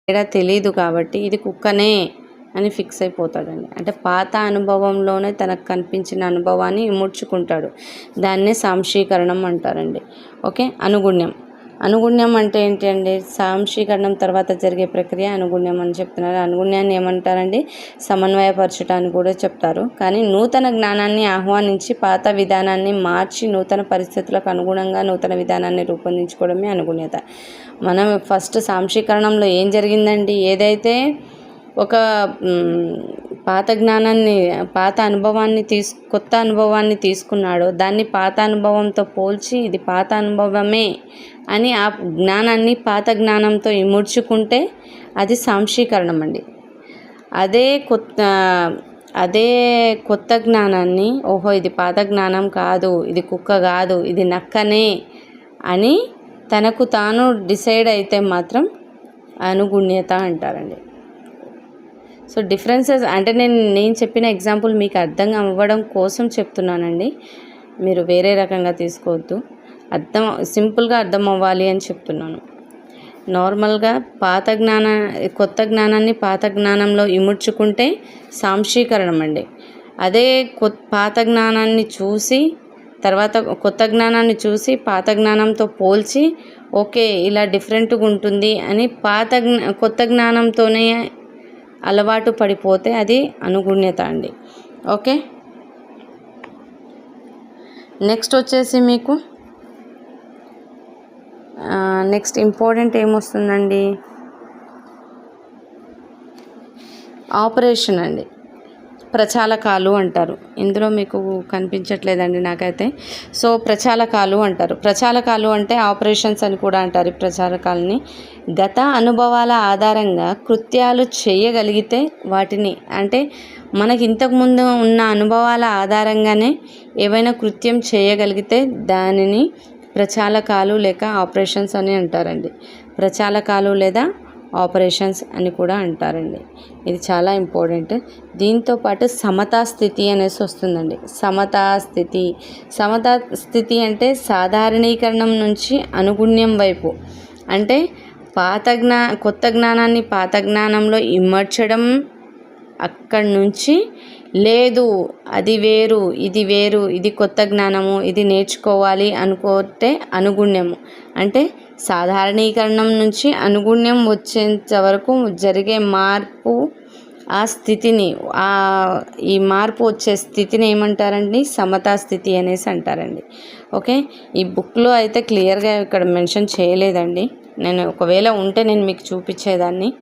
తేడా తెలీదు కాబట్టి ఇది కుక్కనే అని ఫిక్స్ అయిపోతాడండి. అంటే పాత అనుభవంలోనే తనకు కనిపించిన అనుభవాన్ని ఇముడ్చుకుంటాడు. దాన్నే సాంశీకరణం అంటారండి. ఓకే, అనుగుణ్యం. అనుగుణ్యం అంటే ఏంటి అండి? సాంశీకరణం తర్వాత జరిగే ప్రక్రియ అనుగుణ్యం అని చెప్తున్నారు. అనుగుణ్యాన్ని ఏమంటారండి? సమన్వయపరచుట అని కూడా చెప్తారు. కానీ నూతన జ్ఞానాన్ని ఆహ్వానించి పాత విధానాన్ని మార్చి నూతన పరిస్థితులకు అనుగుణంగా నూతన విధానాన్ని రూపొందించుకోవడమే అనుగుణ్యత. మనం ఫస్ట్ సాంశీకరణంలో ఏం జరిగిందండి? ఏదైతే ఒక పాత జ్ఞానాన్ని కొత్త అనుభవాన్ని తీసుకున్నాడో దాన్ని పాత అనుభవంతో పోల్చి ఇది పాత అనుభవమే అని ఆ జ్ఞానాన్ని పాత జ్ఞానంతో ఇముడ్చుకుంటే అది సాంశీకరణం అండి. అదే కొత్త జ్ఞానాన్ని ఓహో ఇది పాత జ్ఞానం కాదు, ఇది కుక్క కాదు, ఇది నక్కనే అని తనకు తాను డిసైడ్ అయితే మాత్రం అనుగుణ్యత అంటారండి. సో డిఫరెన్సెస్ అంటే నేను చెప్పిన ఎగ్జాంపుల్ మీకు అర్థం అవ్వడం కోసం చెప్తున్నానండి. మీరు వేరే రకంగా తీసుకోవద్దు. సింపుల్గా అర్థం అవ్వాలి అని చెప్తున్నాను. నార్మల్గా కొత్త జ్ఞానాన్ని పాత జ్ఞానంలో ఇముడ్చుకుంటే సాంశీకరణం అండి. అదే పాత జ్ఞానాన్ని చూసి తర్వాత కొత్త జ్ఞానాన్ని చూసి పాత జ్ఞానంతో పోల్చి ఓకే ఇలా డిఫరెంట్గా ఉంటుంది అని కొత్త జ్ఞానంతోనే అలవాటు పడిపోతే అది అనుగుణ్యత అండి. ఓకే, నెక్స్ట్ వచ్చేసి మీకు నెక్స్ట్ ఇంపార్టెంట్ ఏమొస్తుందండి? ఆపరేషన్ అండి. ప్రచాలకాలు అంటారు. ఇందులో మీకు కనిపించట్లేదండి నాకైతే. సో ప్రచాలకాలు అంటారు. ప్రచాలకాలు అంటే ఆపరేషన్స్ అని కూడా అంటారు. ఈ ప్రచాలకాలని గత అనుభవాల ఆధారంగా కృత్యాలు చేయగలిగితే వాటిని అంటే మనకి ఇంతకుముందు ఉన్న అనుభవాల ఆధారంగానే ఏవైనా కృత్యం చేయగలిగితే దానిని ప్రచాలకాలు లేక ఆపరేషన్స్ అని అంటారండి. ప్రచాలకాలు లేదా ఆపరేషన్స్ అని కూడా అంటారండి. ఇది చాలా ఇంపార్టెంట్. దీంతోపాటు సమతా స్థితి అనేసి వస్తుందండి. సమతా స్థితి అంటే సాధారణీకరణం నుంచి అనుగుణ్యం వైపు అంటే కొత్త జ్ఞానాన్ని పాత జ్ఞానంలో ఇమర్చడం, అక్కడి నుంచి లేదు అది వేరు ఇది వేరు ఇది కొత్త జ్ఞానము ఇది నేర్చుకోవాలి అనుకుంటే అనుగుణ్యము అంటే సాధారణీకరణం నుంచి అనుగుణ్యం వచ్చేంత వరకు జరిగే మార్పు, ఆ స్థితిని ఈ మార్పు వచ్చే స్థితిని ఏమంటారండి? సమతా స్థితి అనేసి అంటారండి. ఓకే, ఈ బుక్లో అయితే క్లియర్గా ఇక్కడ మెన్షన్ చేయలేదండి. నేను ఒకవేళ ఉంటే నేను మీకు చూపించేదాన్ని.